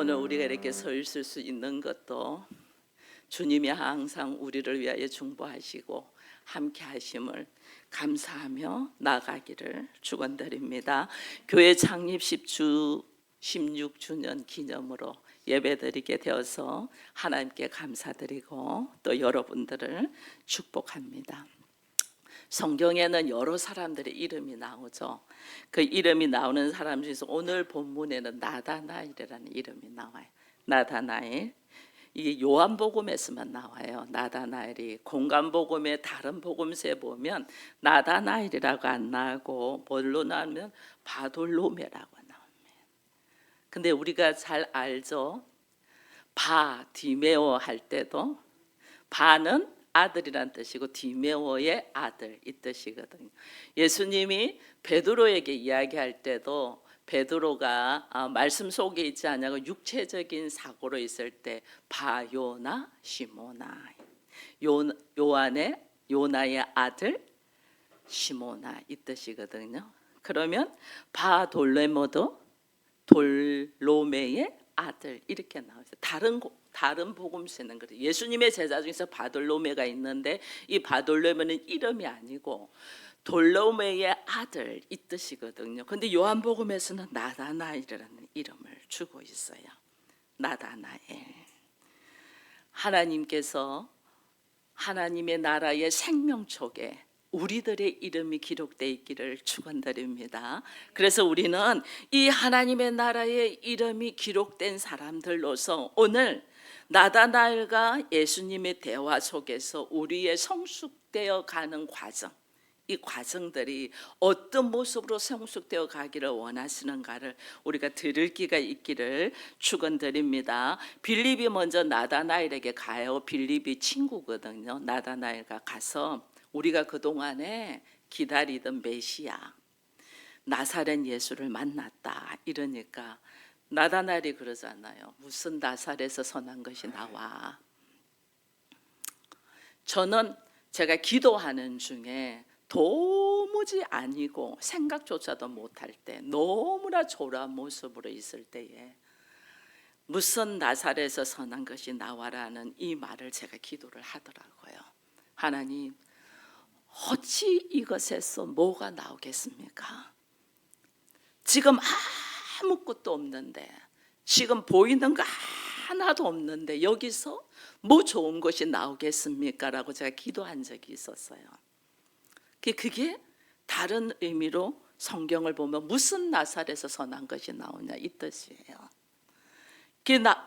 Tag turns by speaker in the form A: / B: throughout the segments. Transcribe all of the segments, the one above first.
A: 오늘 우리가 이렇게 서 있을 수 있는 것도 주님이 항상 우리를 위하여 중보하시고 함께 하심을 감사하며 나가기를 축원드립니다. 교회 창립 16주년 기념으로 예배드리게 되어서 하나님께 감사드리고 또 여러분들을 축복합니다. 성경에는 여러 사람들의 이름이 나오죠. 그 이름이 나오는 사람 중에서 오늘 본문에는 나다나엘이라는 이름이 나와요. 나다나엘. 이게 요한복음에서만 나와요. 나다나엘이 공간복음의 다른 복음서에 보면 나다나엘이라고 안 나오고 뭘로 나오면 바돌로메라고 나옵니다. 근데 우리가 잘 알죠. 디메오 할 때도 바는 아들이란 뜻이고 디메오의 아들 이 뜻이거든요. 예수님이 베드로에게 이야기할 때도 베드로가 말씀 속에 있지 않냐고 육체적인 사고로 있을 때 바요나 시모나 요나의 아들 시모나 이 뜻이거든요. 그러면 바돌레모도 돌로메의 아들 이렇게 나와요. 다른 복음서는 그래요. 예수님의 제자 중에서 바돌로메가 있는데 이 바돌로메는 이름이 아니고 돌로메의 아들 이 뜻이거든요. 근데 요한복음에서는 나다나엘이라는 이름을 주고 있어요. 나다나엘. 하나님께서 하나님의 나라의 생명책에 우리들의 이름이 기록되어 있기를 축원드립니다. 그래서 우리는 이 하나님의 나라의 이름이 기록된 사람들로서 오늘 나다나엘과 예수님의 대화 속에서 우리의 성숙되어 가는 과정, 이 과정들이 어떤 모습으로 성숙되어 가기를 원하시는가를 우리가 들을 기가 있기를 축원드립니다. 빌립이 먼저 나다나엘에게 가요. 빌립이 친구거든요. 나다나엘과 가서 우리가 그동안에 기다리던 메시아 나사렛 예수를 만났다 이러니까 나다나엘이 그러잖아요. 무슨 나사렛에서 선한 것이 나와. 저는 제가 기도하는 중에 도무지 아니고 생각조차도 못할 때 너무나 초라한 모습으로 있을 때에 무슨 나사렛에서 선한 것이 나와라는 이 말을 제가 기도를 하더라고요. 하나님, 어찌 이것에서 뭐가 나오겠습니까? 지금 아무것도 없는데, 지금 보이는 거 하나도 없는데 여기서 뭐 좋은 것이 나오겠습니까? 라고 제가 기도한 적이 있었어요. 그게 다른 의미로 성경을 보면 무슨 나사렛에서 선한 것이 나오냐 이 뜻이에요.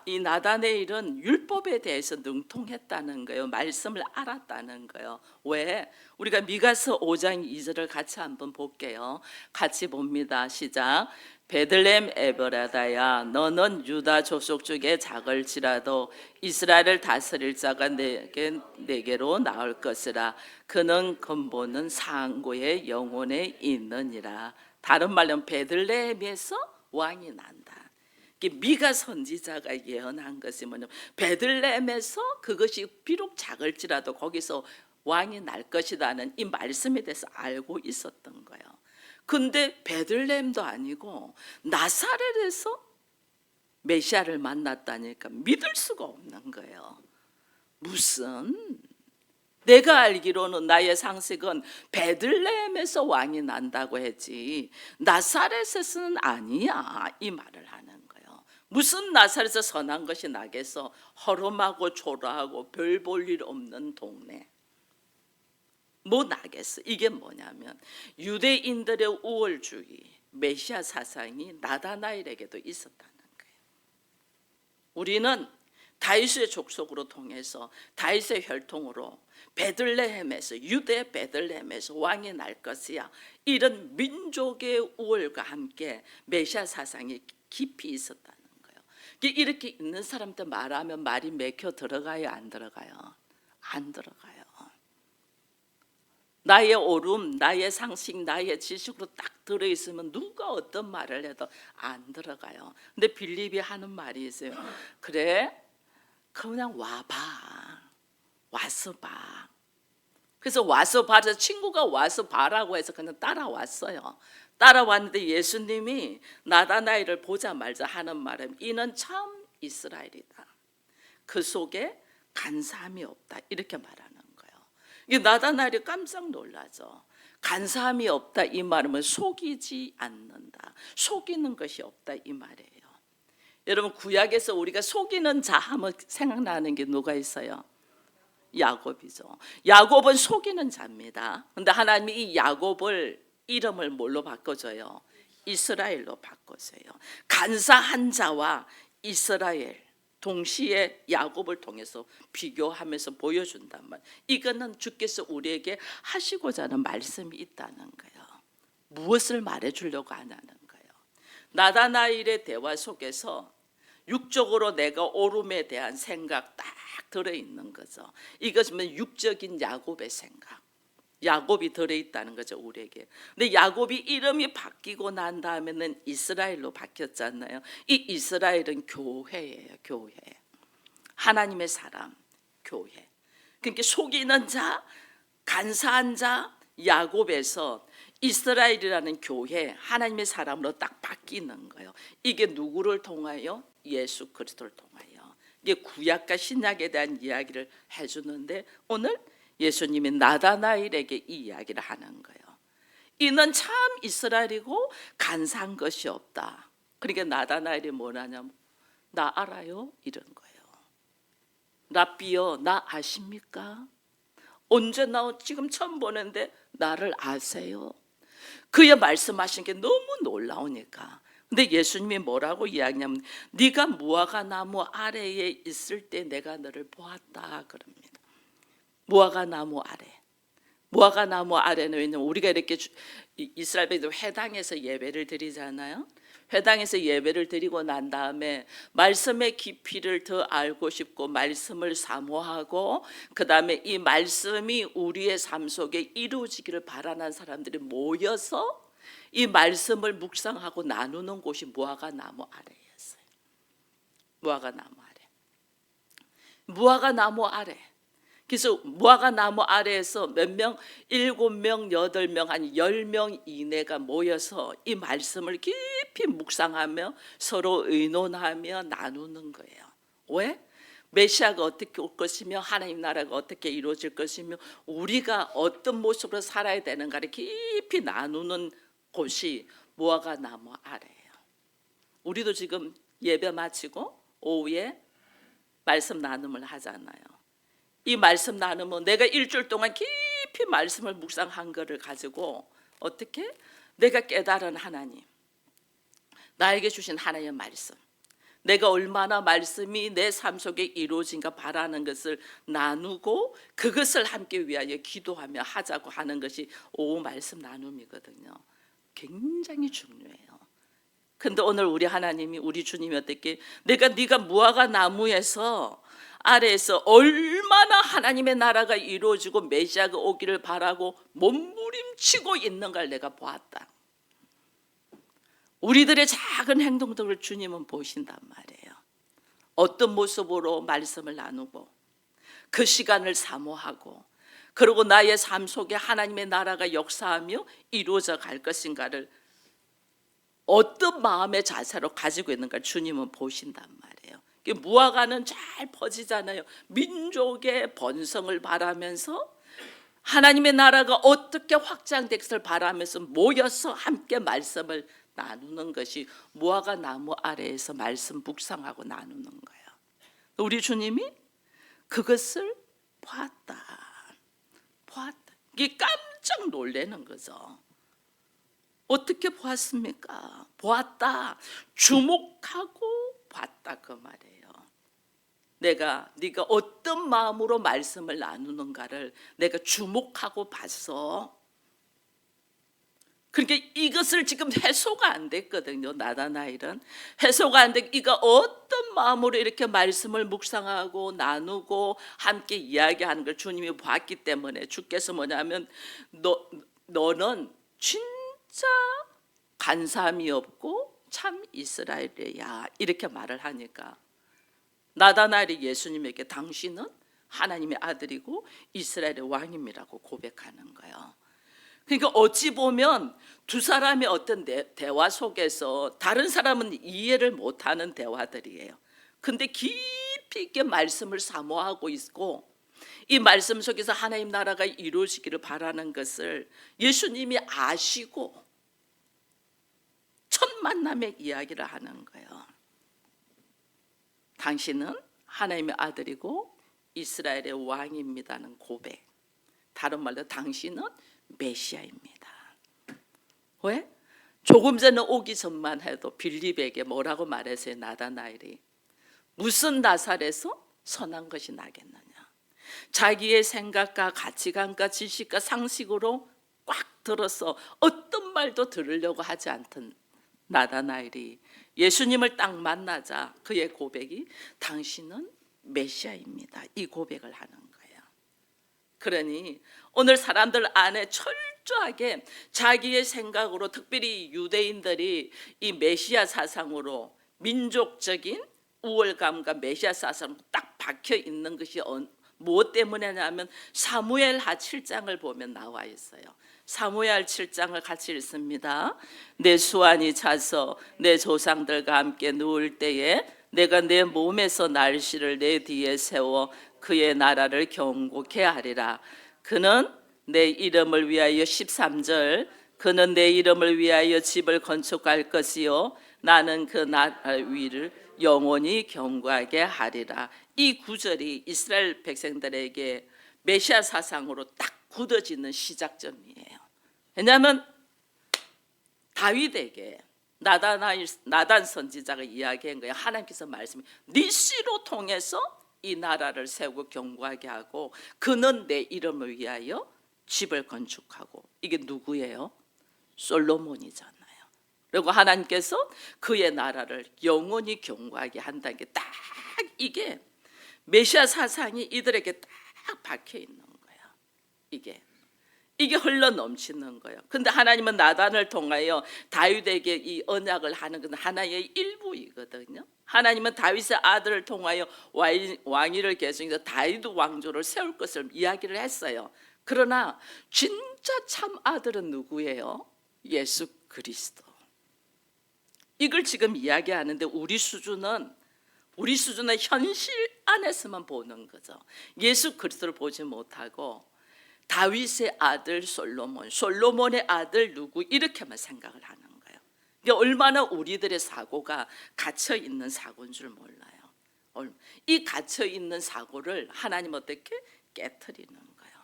A: 이 나다나엘은 율법에 대해서 능통했다는 거예요. 말씀을 알았다는 거예요. 왜? 우리가 미가서 5장 2절을 같이 한번 볼게요. 같이 봅니다. 시작. 베들레헴 에브라다야, 너는 유다 족속 중에 작을지라도 이스라엘을 다스릴 자가 내게로 나올 것이라. 그는 근본은 상고의 영혼에 있느니라. 다른 말로 베들레헴에서 왕이 난다. 미가 선지자가 예언한 것이 뭐냐면 베들레헴에서 그것이 비록 작을지라도 거기서 왕이 날 것이라는 이 말씀에 대해서 알고 있었던 거예요. 근데 베들레헴도 아니고 나사렛에서 메시아를 만났다니까 믿을 수가 없는 거예요. 무슨 내가 알기로는 나의 상식은 베들레헴에서 왕이 난다고 했지 나사렛에서는 아니야 이 말을 하는 거예요. 무슨 나사렛에서 선한 것이 나겠어. 허름하고 초라하고 별 볼 일 없는 동네 뭐 나겠어. 이게 뭐냐면 유대인들의 우월주의 메시아 사상이 나다나엘에게도 있었다는 거예요. 우리는 다윗의 족속으로 통해서 다윗의 혈통으로 베들레헴에서 유대 베들레헴에서 왕이 날 것이야. 이런 민족의 우월과 함께 메시아 사상이 깊이 있었다는 거예요. 이렇게 있는 사람들 말하면 말이 맥혀 들어가요? 안 들어가요? 안 들어가요. 나의 오름, 나의 상식, 나의 지식으로 딱 들어있으면 누가 어떤 말을 해도 안 들어가요. 근데 빌립이 하는 말이 있어요. 그래? 그냥 와봐. 와서 봐. 그래서 와서 봐서 친구가 와서 봐라고 해서 그냥 따라왔어요. 따라왔는데 예수님이 나다나엘을 보자마자 하는 말은 이는 참 이스라엘이다. 그 속에 간사함이 없다. 이렇게 말하는 거예요. 이게 나다나엘이 깜짝 놀라죠. 간사함이 없다 이 말은 속이지 않는다. 속이는 것이 없다 이 말이에요. 여러분 구약에서 우리가 속이는 자 하면 생각나는 게 누가 있어요? 야곱이죠. 야곱은 속이는 자입니다. 그런데 하나님이 이 야곱을 이름을 뭘로 바꿔줘요? 이스라엘로 바꿔줘요. 간사한 자와 이스라엘 동시에 야곱을 통해서 비교하면서 보여준단 말. 이거는 주께서 우리에게 하시고자 하는 말씀이 있다는 거예요. 무엇을 말해주려고 하냐는 거예요. 나다나엘의 대화 속에서 육적으로 내가 오름에 대한 생각 딱 들어있는 거죠. 이것은 육적인 야곱의 생각, 야곱이 들어있다는 거죠 우리에게. 근데 야곱이 이름이 바뀌고 난 다음에는 이스라엘로 바뀌었잖아요. 이 이스라엘은 교회예요. 교회, 하나님의 사람, 교회. 그러니까 속이는 자, 간사한 자, 야곱에서 이스라엘이라는 교회, 하나님의 사람으로 딱 바뀌는 거예요. 이게 누구를 통하여? 예수 그리스도를 통하여. 이게 구약과 신약에 대한 이야기를 해주는데 오늘 예수님이 나다나엘에게 이 이야기를 하는 거예요. 이는 참 이스라엘이고 간사한 것이 없다. 그러니까 나다나엘이 뭐라냐면 나 알아요? 이런 거예요. 랍비여 나 아십니까? 언제 나 지금 처음 보는데 나를 아세요? 그의 말씀하신 게 너무 놀라우니까. 근데 예수님이 뭐라고 이야기하냐면 네가 무화과 나무 아래에 있을 때 내가 너를 보았다 그럽니다. 무화과 나무 아래. 무화과 나무 아래는 왜냐면 우리가 이렇게 이스라엘 백성들 회당에서 예배를 드리잖아요. 회당에서 예배를 드리고 난 다음에 말씀의 깊이를 더 알고 싶고 말씀을 사모하고 그 다음에 이 말씀이 우리의 삶 속에 이루어지기를 바라는 사람들이 모여서 이 말씀을 묵상하고 나누는 곳이 무화과 나무 아래였어요. 무화과 나무 아래. 무화과 나무 아래. 그래서 무화과 나무 아래에서 몇 명, 7명, 8명, 한 10명 이내가 모여서 이 말씀을 깊이 묵상하며 서로 의논하며 나누는 거예요. 왜? 메시아가 어떻게 올 것이며 하나님 나라가 어떻게 이루어질 것이며 우리가 어떤 모습으로 살아야 되는가를 깊이 나누는 곳이 무화과 나무 아래예요. 우리도 지금 예배 마치고 오후에 말씀 나눔을 하잖아요. 이 말씀 나누면 내가 일주일 동안 깊이 말씀을 묵상한 것을 가지고 어떻게 내가 깨달은 하나님, 나에게 주신 하나님의 말씀, 내가 얼마나 말씀이 내 삶 속에 이루어진가 바라는 것을 나누고 그것을 함께 위하여 기도하며 하자고 하는 것이 오후 말씀 나눔이거든요. 굉장히 중요해요. 근데 오늘 우리 하나님이 우리 주님이 어떻게 네가 무화과 나무에서 아래에서 얼마나 하나님의 나라가 이루어지고 메시아가 오기를 바라고 몸부림치고 있는 걸 내가 보았다. 우리들의 작은 행동들을 주님은 보신단 말이에요. 어떤 모습으로 말씀을 나누고 그 시간을 사모하고 그리고 나의 삶 속에 하나님의 나라가 역사하며 이루어져 갈 것인가를 어떤 마음의 자세로 가지고 있는가 주님은 보신단 말이에요. 무화과는 잘 퍼지잖아요. 민족의 번성을 바라면서 하나님의 나라가 어떻게 확장될 것을 바라면서 모여서 함께 말씀을 나누는 것이 무화과 나무 아래에서 말씀 묵상하고 나누는 거예요. 우리 주님이 그것을 보았다. 이게 깜짝 놀라는 거죠. 어떻게 보았습니까? 보았다. 주목하고 봤다 그 말이에요. 네가 어떤 마음으로 말씀을 나누는가를 내가 주목하고 봤어. 그러니까 이것을 지금 해소가 안 됐거든요. 나다나엘은 해소가 안 돼. 이가 어떤 마음으로 이렇게 말씀을 묵상하고 나누고 함께 이야기하는 걸 주님이 봤기 때문에 주께서 뭐냐면 너는 진짜 간사함이 없고 참 이스라엘이야 이렇게 말을 하니까 나다나엘이 예수님에게 당신은 하나님의 아들이고 이스라엘의 왕임이라고 고백하는 거예요. 그러니까 어찌 보면 두 사람의 어떤 대화 속에서 다른 사람은 이해를 못하는 대화들이에요. 근데 깊이 있게 말씀을 사모하고 있고 이 말씀 속에서 하나님 나라가 이루어지기를 바라는 것을 예수님이 아시고 첫 만남의 이야기를 하는 거예요. 당신은 하나님의 아들이고 이스라엘의 왕입니다는 고백. 다른 말로 당신은 메시아입니다. 왜? 조금 전에 오기 전만 해도 빌립에게 뭐라고 말했어요? 나다나엘이 무슨 나사렛에서 선한 것이 나겠느냐. 자기의 생각과 가치관과 지식과 상식으로 꽉 들어서 어떤 말도 들으려고 하지 않던 나다나엘이 예수님을 딱 만나자 그의 고백이 당신은 메시아입니다. 이 고백을 하는 거예요. 그러니 오늘 사람들 안에 철저하게 자기의 생각으로, 특별히 유대인들이 이 메시아 사상으로 민족적인 우월감과 메시아 사상으로 딱 박혀 있는 것이 무엇 때문이냐면 사무엘하 7장을 보면 나와 있어요. 사무엘 7장을 같이 읽습니다. 내 수완이 차서 내 조상들과 함께 누울 때에 내가 내 몸에서 날씨를 내 뒤에 세워 그의 나라를 경고케 하리라. 그는 내 이름을 위하여 13절 그는 내 이름을 위하여 집을 건축할 것이요 나는 그 나라 위를 영원히 경고하게 하리라. 이 구절이 이스라엘 백성들에게 메시아 사상으로 딱 굳어지는 시작점이에요. 왜냐하면 다윗에게 나단 선지자가 이야기한 거예요. 하나님께서 말씀이 네 씨로 통해서 이 나라를 세우고 경고하게 하고 그는 내 이름을 위하여 집을 건축하고. 이게 누구예요? 솔로몬이잖아요. 그리고 하나님께서 그의 나라를 영원히 경고하게 한다는 게 딱 이게 메시아 사상이 이들에게 딱 박혀 있는 거예요. 이게 흘러 넘치는 거예요. 근데 하나님은 나단을 통하여 다윗에게 이 언약을 하는 건 하나의 일부이거든요. 하나님은 다윗의 아들을 통하여 왕위를 계승해서 다윗 왕조를 세울 것을 이야기를 했어요. 그러나 진짜 참 아들은 누구예요? 예수 그리스도. 이걸 지금 이야기하는데 우리 수준은 현실 안에서만 보는 거죠. 예수 그리스도를 보지 못하고 다윗의 아들 솔로몬의 아들 누구 이렇게만 생각을 하는 거예요. 이게 얼마나 우리들의 사고가 갇혀 있는 사고인 줄 몰라요. 이 갇혀 있는 사고를 하나님 어떻게 깨트리는 거예요.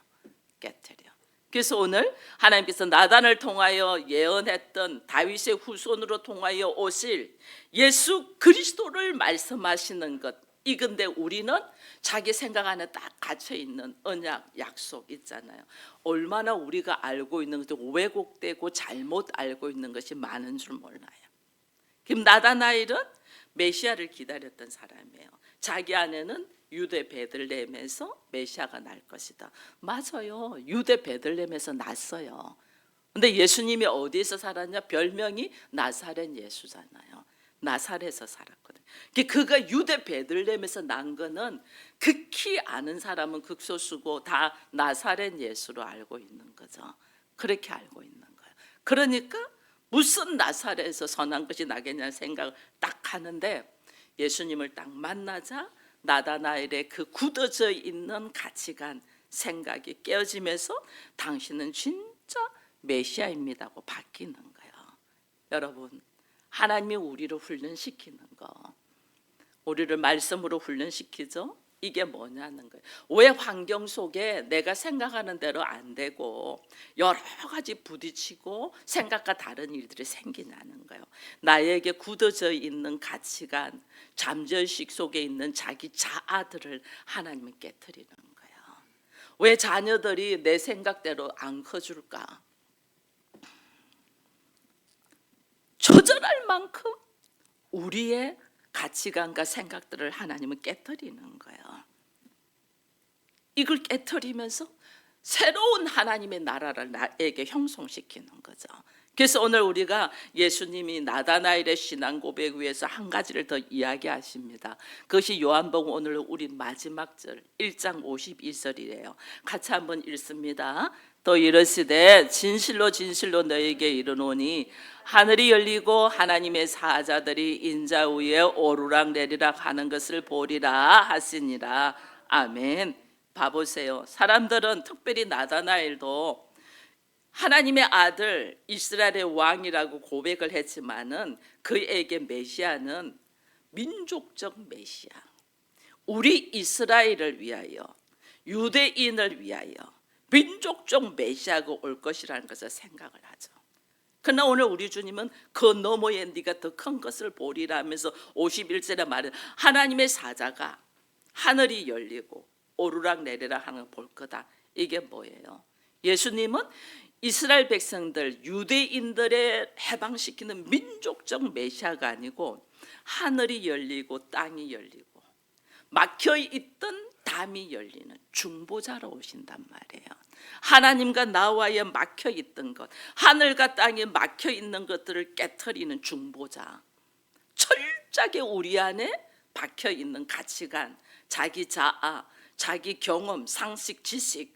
A: 깨트려. 그래서 오늘 하나님께서 나단을 통하여 예언했던 다윗의 후손으로 통하여 오실 예수 그리스도를 말씀하시는 것. 이건데 우리는 자기 생각 안에 딱 갇혀 있는 언약 약속 있잖아요. 얼마나 우리가 알고 있는 것도 왜곡되고 잘못 알고 있는 것이 많은 줄 몰라요. 그럼 나다나엘은 메시아를 기다렸던 사람이에요. 자기 안에는 유대 베들레헴에서 메시아가 날 것이다. 맞아요. 유대 베들레헴에서 났어요. 근데 예수님이 어디에서 살았냐? 별명이 나사렛 예수잖아요. 나사렛에서 살았거든요. 그가 유대 베들레헴에서 난 거는 극히 아는 사람은 극소수고 다 나사렛 예수로 알고 있는 거죠. 그렇게 알고 있는 거예요. 그러니까 무슨 나사렛에서 선한 것이 나겠냐는 생각을 딱 하는데 예수님을 딱 만나자 나다나엘의 그 굳어져 있는 가치관, 생각이 깨어지면서 당신은 진짜 메시아입니다고 바뀌는 거예요. 여러분, 하나님이 우리를 훈련시키는 거, 우리를 말씀으로 훈련시키죠. 이게 뭐냐는 거예요. 왜 환경 속에 내가 생각하는 대로 안 되고 여러 가지 부딪히고 생각과 다른 일들이 생기냐는 거예요. 나에게 굳어져 있는 가치관, 잠재의식 속에 있는 자기 자아들을 하나님은 깨트리는 거예요. 왜 자녀들이 내 생각대로 안 커줄까? 처절할 만큼 우리의 가치관과 생각들을 하나님은 깨트리는 거예요. 이걸 깨트리면서 새로운 하나님의 나라를 나에게 형성시키는 거죠. 그래서 오늘 우리가 예수님이 나다나엘의 신앙 고백 위에서 한 가지를 더 이야기하십니다. 그것이 요한복음 오늘 우리 마지막 절 1장 52절이래요. 같이 한번 읽습니다. 또 이르시되 진실로 진실로 너에게 이르노니 하늘이 열리고 하나님의 사자들이 인자 위에 오르락내리락 하는 것을 보리라 하시니라. 아멘. 봐보세요. 사람들은 특별히 나다나엘도 하나님의 아들 이스라엘의 왕이라고 고백을 했지만은 그에게 메시아는 민족적 메시아, 우리 이스라엘을 위하여, 유대인을 위하여 민족적 메시아가 올 것이라는 것을 생각을 하죠. 그러나 오늘 우리 주님은 그 너머에 네가 더 큰 것을 보리라 하면서 51절에 말은 하나님의 사자가 하늘이 열리고 오르락내리락 하는 걸 볼 거다. 이게 뭐예요? 예수님은 이스라엘 백성들, 유대인들의 해방시키는 민족적 메시아가 아니고 하늘이 열리고 땅이 열리고 막혀있던 담이 열리는 중보자로 오신단 말이에요. 하나님과 나와의 막혀있던 것, 하늘과 땅에 막혀있는 것들을 깨트리는 중보자. 철저하게 우리 안에 박혀있는 가치관, 자기 자아, 자기 경험, 상식, 지식,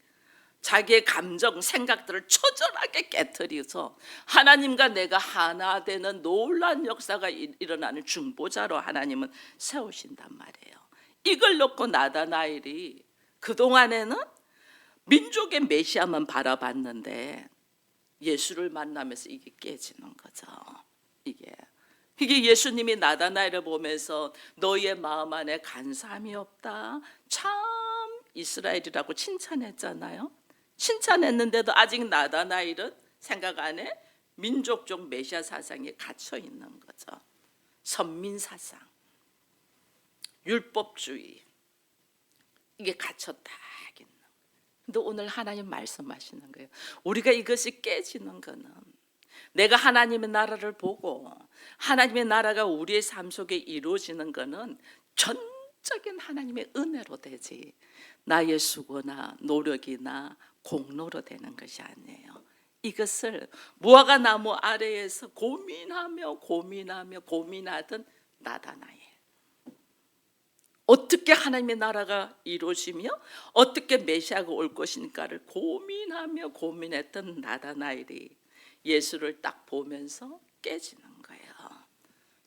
A: 자기의 감정, 생각들을 처절하게 깨트려서 하나님과 내가 하나 되는 놀라운 역사가 일어나는 중보자로 하나님은 세우신단 말이에요. 이걸 놓고 나다나엘이 그동안에는 민족의 메시아만 바라봤는데 예수를 만나면서 이게 깨지는 거죠. 이게 예수님이 나다나엘을 보면서 너의 마음 안에 간사함이 없다. 참 이스라엘이라고 칭찬했잖아요. 칭찬했는데도 아직 나다나엘은 생각 안에 민족적 메시아 사상에 갇혀 있는 거죠. 선민 사상, 율법주의, 이게 갇혔다. 근데 오늘 하나님 말씀하시는 거예요. 우리가 이것이 깨지는 거는 내가 하나님의 나라를 보고 하나님의 나라가 우리의 삶 속에 이루어지는 거는 전적인 하나님의 은혜로 되지 나의 수고나 노력이나 공로로 되는 것이 아니에요. 이것을 무화과 나무 아래에서 고민하던 나다나엘, 어떻게 하나님의 나라가 이루어지며 어떻게 메시아가 올 것인가를 고민했던 나다나엘이 예수를 딱 보면서 깨지는 거예요.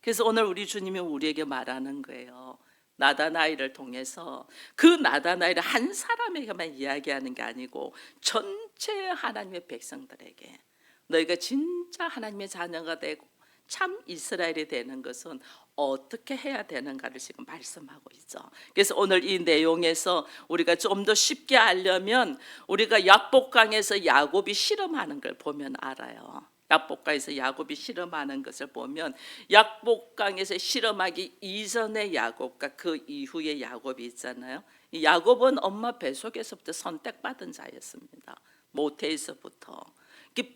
A: 그래서 오늘 우리 주님이 우리에게 말하는 거예요. 나다나엘을 통해서 그 나다나엘을 한 사람에게만 이야기하는 게 아니고 전체 하나님의 백성들에게 너희가 진짜 하나님의 자녀가 되고 참 이스라엘이 되는 것은 어떻게 해야 되는가를 지금 말씀하고 있죠. 그래서 오늘 이 내용에서 우리가 좀 더 쉽게 알려면 우리가 야복강에서 야곱이 실험하는 걸 보면 알아요. 야복강에서 야곱이 실험하는 것을 보면 야복강에서 실험하기 이전의 야곱과 그 이후의 야곱이 있잖아요. 이 야곱은 엄마 뱃속에서부터 선택받은 자였습니다. 모태에서부터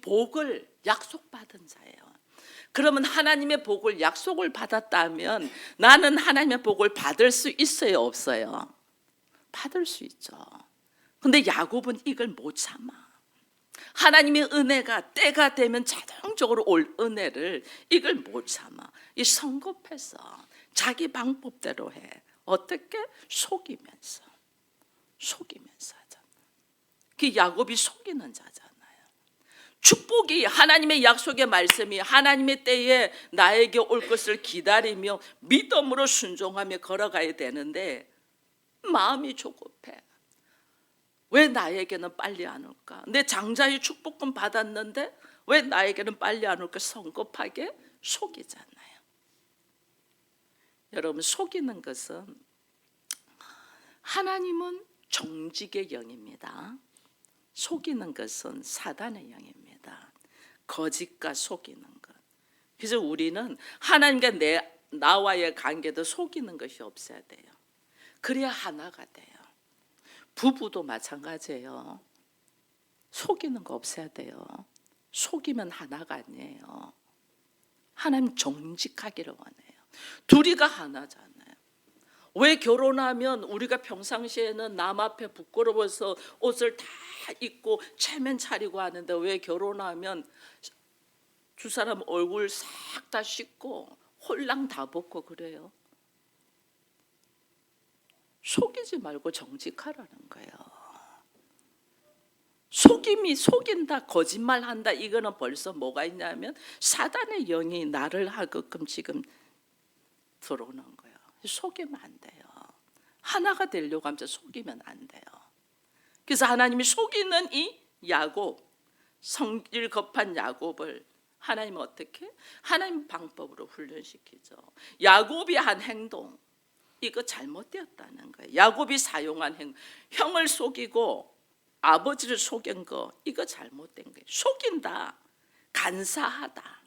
A: 복을 약속받은 자예요. 그러면 하나님의 복을 약속을 받았다면 나는 하나님의 복을 받을 수 있어요, 없어요? 받을 수 있죠. 근데 야곱은 이걸 못 참아. 하나님의 은혜가 때가 되면 자동적으로 올 은혜를 이걸 못 참아. 이 성급해서 자기 방법대로 해. 어떻게? 속이면서 하잖아. 그 야곱이 속이는 자잖아. 축복이 하나님의 약속의 말씀이 하나님의 때에 나에게 올 것을 기다리며 믿음으로 순종하며 걸어가야 되는데 마음이 조급해. 왜 나에게는 빨리 안 올까? 내 장자의 축복금 받았는데 왜 나에게는 빨리 안 올까? 성급하게 속이잖아요. 여러분, 속이는 것은 하나님은 정직의 영입니다. 속이는 것은 사단의 영입니다. 거짓과 속이는 것. 그래서 우리는 하나님과 나와의 관계도 속이는 것이 없어야 돼요. 그래야 하나가 돼요. 부부도 마찬가지예요. 속이는 거 없어야 돼요. 속이면 하나가 아니에요. 하나님 정직하기를 원해요. 둘이가 하나잖아요. 왜 결혼하면 우리가 평상시에는 남 앞에 부끄러워서 옷을 다 입고 체면 차리고 하는데 왜 결혼하면 두 사람 얼굴 싹 다 씻고 홀랑 다 벗고 그래요. 속이지 말고 정직하라는 거예요. 속임이 속인다, 거짓말한다, 이거는 벌써 뭐가 있냐면 사단의 영이 나를 하게끔 지금 들어오는 거예요. 속이면 안 돼요. 하나가 되려고 하면서 속이면 안 돼요. 그래서 하나님이 속이는 이 야곱, 성질 급한 야곱을 하나님은 어떻게? 하나님 방법으로 훈련시키죠. 야곱이 한 행동, 이거 잘못되었다는 거예요. 야곱이 사용한 행동, 형을 속이고 아버지를 속인 거, 이거 잘못된 거예요. 속인다, 간사하다,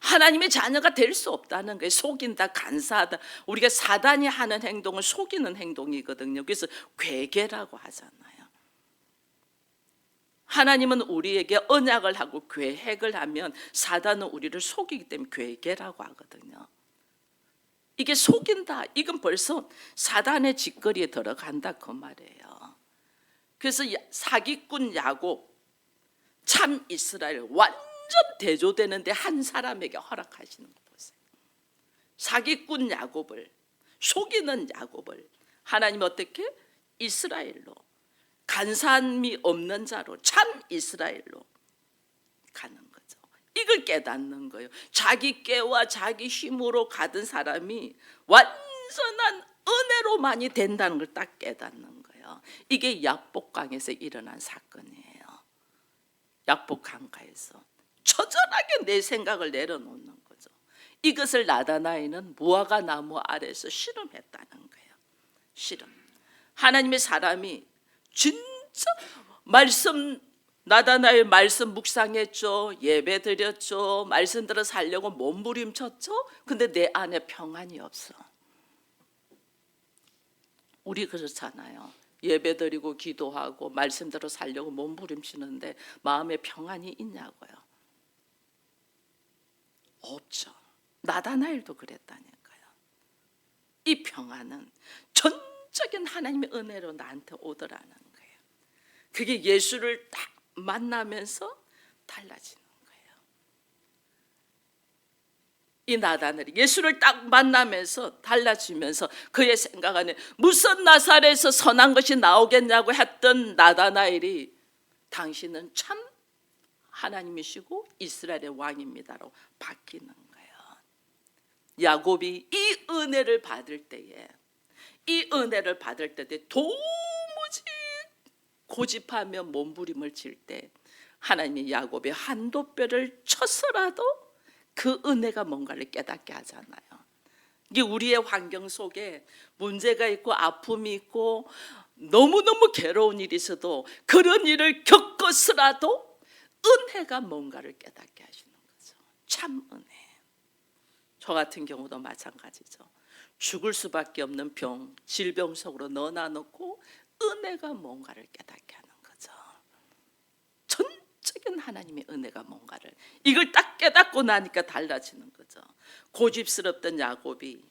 A: 하나님의 자녀가 될 수 없다는 거예요. 속인다, 간사하다. 우리가 사단이 하는 행동은 속이는 행동이거든요. 그래서 괴계라고 하잖아요. 하나님은 우리에게 언약을 하고 계획을 하면 사단은 우리를 속이기 때문에 괴계라고 하거든요. 이게 속인다, 이건 벌써 사단의 짓거리에 들어간다 그 말이에요. 그래서 사기꾼 야곱, 참 이스라엘 완전 대조되는데 한 사람에게 허락하시는 거 보세요. 사기꾼 야곱을, 속이는 야곱을 하나님 어떻게? 이스라엘로, 간사함이 없는 자로 참 이스라엘로 가는 거죠. 이걸 깨닫는 거예요. 자기 깨와 자기 힘으로 가던 사람이 완전한 은혜로만이 된다는 걸 딱 깨닫는 거예요. 이게 약복강에서 일어난 사건이에요. 약복강가에서 처절하게 내 생각을 내려놓는 거죠. 이것을 나다나이는 무화과 나무 아래에서 실험했다는 거예요. 실험. 하나님의 사람이 진짜 말씀, 나다나엘 말씀 묵상했죠. 예배 드렸죠. 말씀 들어 살려고 몸부림쳤죠. 근데 내 안에 평안이 없어. 우리 그렇잖아요. 예배 드리고 기도하고 말씀 들어 살려고 몸부림치는데 마음에 평안이 있냐고요. 없죠. 나다나엘도 그랬다니까요. 이 평안은 전적인 하나님의 은혜로 나한테 오더라는 거예요. 그게 예수를 딱 만나면서 달라지는 거예요. 이 나다나엘이 예수를 딱 만나면서 달라지면서 그의 생각 안에 무슨 나사렛에서 선한 것이 나오겠냐고 했던 나다나엘이 당신은 참 하나님이시고 이스라엘의 왕입니다로 바뀌는 거예요. 야곱이 이 은혜를 받을 때에, 이 은혜를 받을 때에 도무지 고집하며 몸부림을 칠 때 하나님이 야곱의 한도뼈를 쳐서라도 그 은혜가 뭔가를 깨닫게 하잖아요. 이게 우리의 환경 속에 문제가 있고 아픔이 있고 너무너무 괴로운 일이 있어도 그런 일을 겪어서라도 은혜가 뭔가를 깨닫게 하시는 거죠. 참 은혜. 저 같은 경우도 마찬가지죠. 죽을 수밖에 없는 병, 질병 속으로 넣어놓고 은혜가 뭔가를 깨닫게 하는 거죠. 전적인 하나님의 은혜가 뭔가를, 이걸 딱 깨닫고 나니까 달라지는 거죠. 고집스럽던 야곱이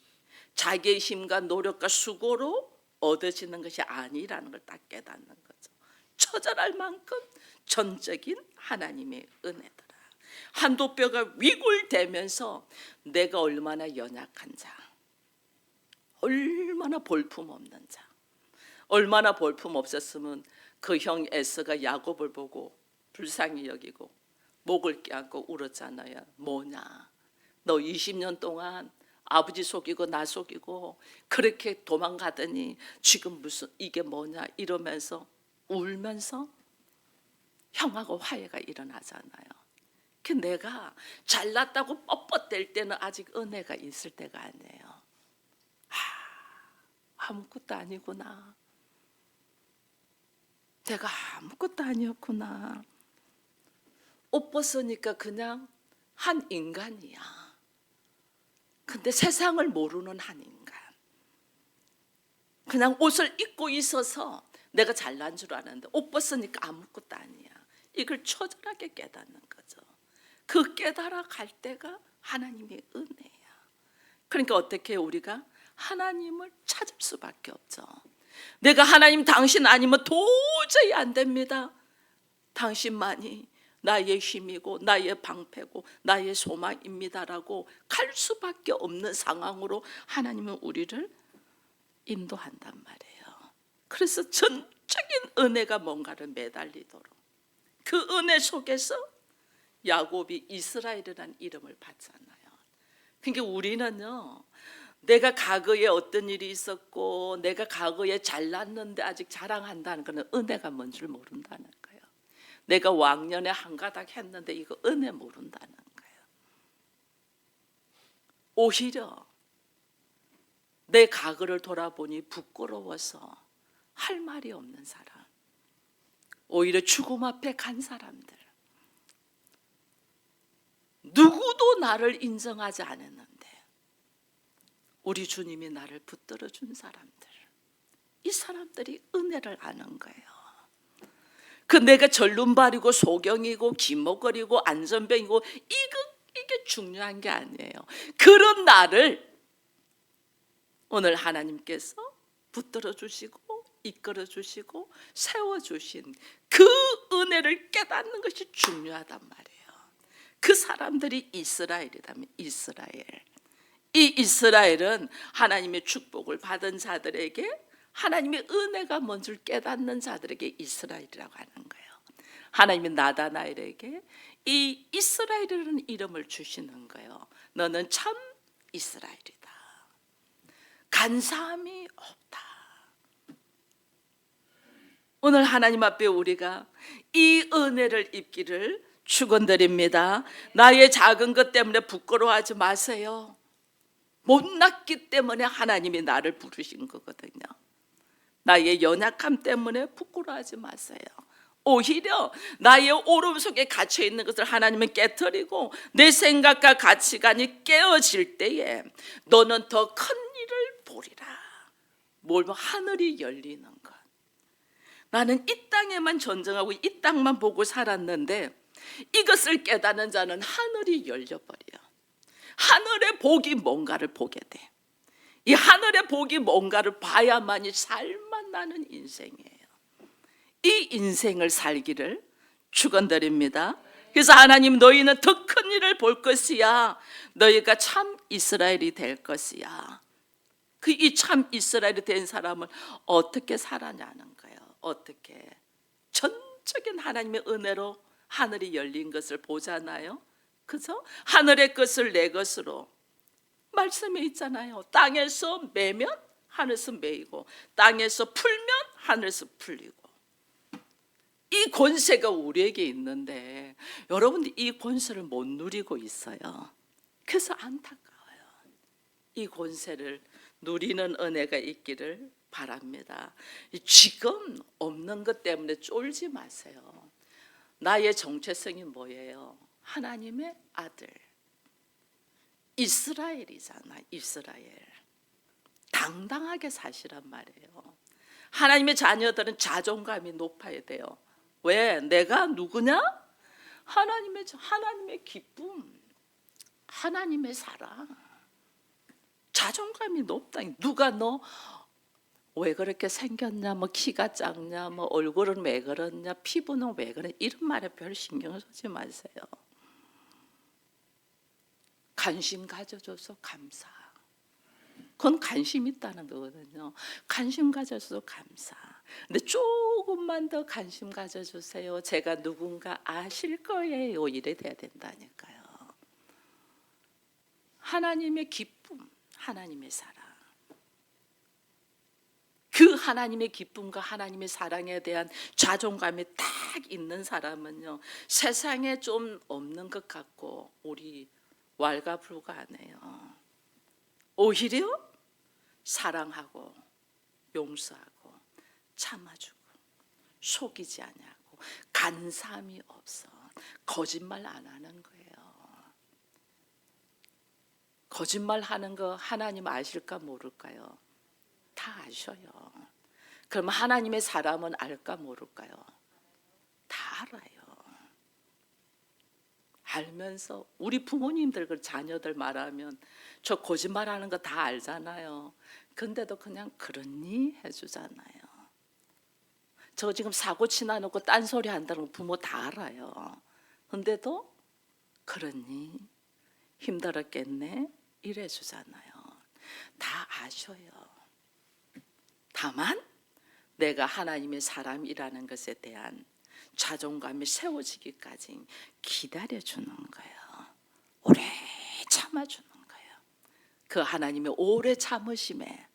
A: 자기의 힘과 노력과 수고로 얻어지는 것이 아니라는 걸 딱 깨닫는 거죠. 처절할 만큼 전적인 하나님의 은혜더라. 한도뼈가 위골되면서 내가 얼마나 연약한 자, 얼마나 볼품없는 자, 얼마나 볼품 없었으면 그 형 에서가 야곱을 보고 불쌍히 여기고 목을 껴안고 울었잖아요. 뭐냐, 너 20년 동안 아버지 속이고 나 속이고 그렇게 도망가더니 지금 무슨 이게 뭐냐 이러면서 울면서 형하고 화해가 일어나잖아요. 그 내가 잘났다고 뻣뻣댈 때는 아직 은혜가 있을 때가 아니에요. 아무것도 아니구나. 내가 아무것도 아니었구나. 옷 벗으니까 그냥 한 인간이야. 근데 세상을 모르는 한 인간. 그냥 옷을 입고 있어서 내가 잘난 줄 아는데 옷 벗으니까 아무것도 아니야. 이걸 처절하게 깨닫는 거죠. 그 깨달아 갈 때가 하나님의 은혜야. 그러니까 어떻게 우리가 하나님을 찾을 수밖에 없죠. 내가 하나님 당신 아니면 도저히 안 됩니다. 당신만이 나의 힘이고 나의 방패고 나의 소망입니다라고 갈 수밖에 없는 상황으로 하나님은 우리를 인도한단 말이에요. 그래서 전적인 은혜가 뭔가를 매달리도록 그 은혜 속에서 야곱이 이스라엘이라는 이름을 받잖아요. 그러니까 우리는요, 내가 과거에 어떤 일이 있었고 내가 과거에 잘났는데 아직 자랑한다는 것은 은혜가 뭔 줄 모른다는 거예요. 내가 왕년에 한가닥 했는데 이거 은혜 모른다는 거예요. 오히려 내 과거를 돌아보니 부끄러워서 할 말이 없는 사람, 오히려 죽음 앞에 간 사람들, 누구도 나를 인정하지 않았는데 우리 주님이 나를 붙들어 준 사람들, 이 사람들이 은혜를 아는 거예요. 그 내가 절름발이고 소경이고 기목거리고 안전병이고 이게 중요한 게 아니에요. 그런 나를 오늘 하나님께서 붙들어 주시고 이끌어 주시고 세워 주신 그 은혜를 깨닫는 것이 중요하단 말이에요. 그 사람들이 이스라엘이라면 이스라엘, 이 이스라엘은 하나님의 축복을 받은 자들에게 하나님의 은혜가 뭔 줄 깨닫는 자들에게 이스라엘이라고 하는 거예요. 하나님이 나다나엘에게 이 이스라엘이라는 이름을 주시는 거예요. 너는 참 이스라엘이다. 간사함이 없다. 오늘 하나님 앞에 우리가 이 은혜를 입기를 축원드립니다. 나의 작은 것 때문에 부끄러워하지 마세요. 못났기 때문에 하나님이 나를 부르신 거거든요. 나의 연약함 때문에 부끄러워하지 마세요. 오히려 나의 오름 속에 갇혀 있는 것을 하나님은 깨트리고 내 생각과 가치관이 깨어질 때에 너는 더 큰 일을 보리라. 뭘 하늘이 열리는 것. 나는 이 땅에만 전쟁하고 이 땅만 보고 살았는데 이것을 깨닫는 자는 하늘이 열려버려. 하늘의 복이 뭔가를 보게 돼. 이 하늘의 복이 뭔가를 봐야만이 살만 나는 인생이에요. 이 인생을 살기를 축원드립니다. 그래서 하나님, 너희는 더 큰 일을 볼 것이야. 너희가 참 이스라엘이 될 것이야. 그 이 참 이스라엘이 된 사람은 어떻게 살아냐는 거예요. 어떻게 전적인 하나님의 은혜로 하늘이 열린 것을 보잖아요. 그죠? 하늘의 것을 내 것으로, 말씀에 있잖아요. 땅에서 매면 하늘에서 매이고 땅에서 풀면 하늘에서 풀리고. 이 권세가 우리에게 있는데 여러분들 이 권세를 못 누리고 있어요. 그래서 안타까워요. 이 권세를 누리는 은혜가 있기를 바랍니다. 지금 없는 것 때문에 쫄지 마세요. 나의 정체성이 뭐예요? 하나님의 아들 이스라엘이잖아. 이스라엘 당당하게 사시란 말이에요. 하나님의 자녀들은 자존감이 높아야 돼요. 왜? 내가 누구냐? 하나님의 기쁨, 하나님의 사랑. 자존감이 높다. 누가 너 왜 그렇게 생겼냐, 뭐 키가 작냐, 뭐 얼굴은 왜 그렇냐, 피부는 왜 그래, 이런 말에 별 신경 쓰지 마세요. 관심 가져줘서 감사. 그건 관심 있다는 거거든요. 관심 가져줘서 감사. 근데 조금만 더 관심 가져주세요. 제가 누군가 아실 거예요. 이래 돼야 된다니까요. 하나님의 기쁨, 하나님의 사랑. 그 하나님의 기쁨과 하나님의 사랑에 대한 자존감이 딱 있는 사람은요, 세상에 좀 없는 것 같고 우리 왈가불가하네요. 오히려 사랑하고 용서하고 참아주고 속이지 않냐고 간사함이 없어. 거짓말 안 하는 거예요. 거짓말하는 거 하나님 아실까 모를까요? 다 아셔요. 그럼 하나님의 사람은 알까 모를까요? 다 알아요. 알면서 우리 부모님들 그 자녀들 말하면 저 거짓말하는 거 다 알잖아요. 근데도 그냥 그러니 해주잖아요. 저 지금 사고 치나 놓고 딴소리 한다는 거 부모 다 알아요. 근데도 그러니 힘들었겠네 이래 주잖아요. 다 아셔요. 다만 내가 하나님의 사람이라는 것에 대한 자존감이 세워지기까지 기다려주는 거예요. 오래 참아주는 거예요. 그 하나님의 오래 참으심에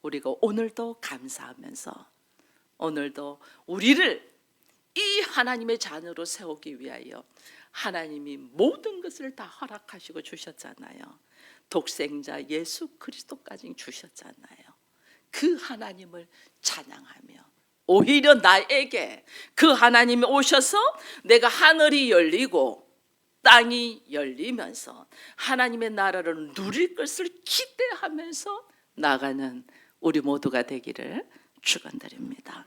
A: 우리가 오늘도 감사하면서 오늘도 우리를 이 하나님의 자녀로 세우기 위하여 하나님이 모든 것을 다 허락하시고 주셨잖아요. 독생자 예수 그리스도까지 주셨잖아요. 그 하나님을 찬양하며 오히려 나에게 그 하나님이 오셔서 내가 하늘이 열리고 땅이 열리면서 하나님의 나라를 누릴 것을 기대하면서 나가는 우리 모두가 되기를 축원드립니다.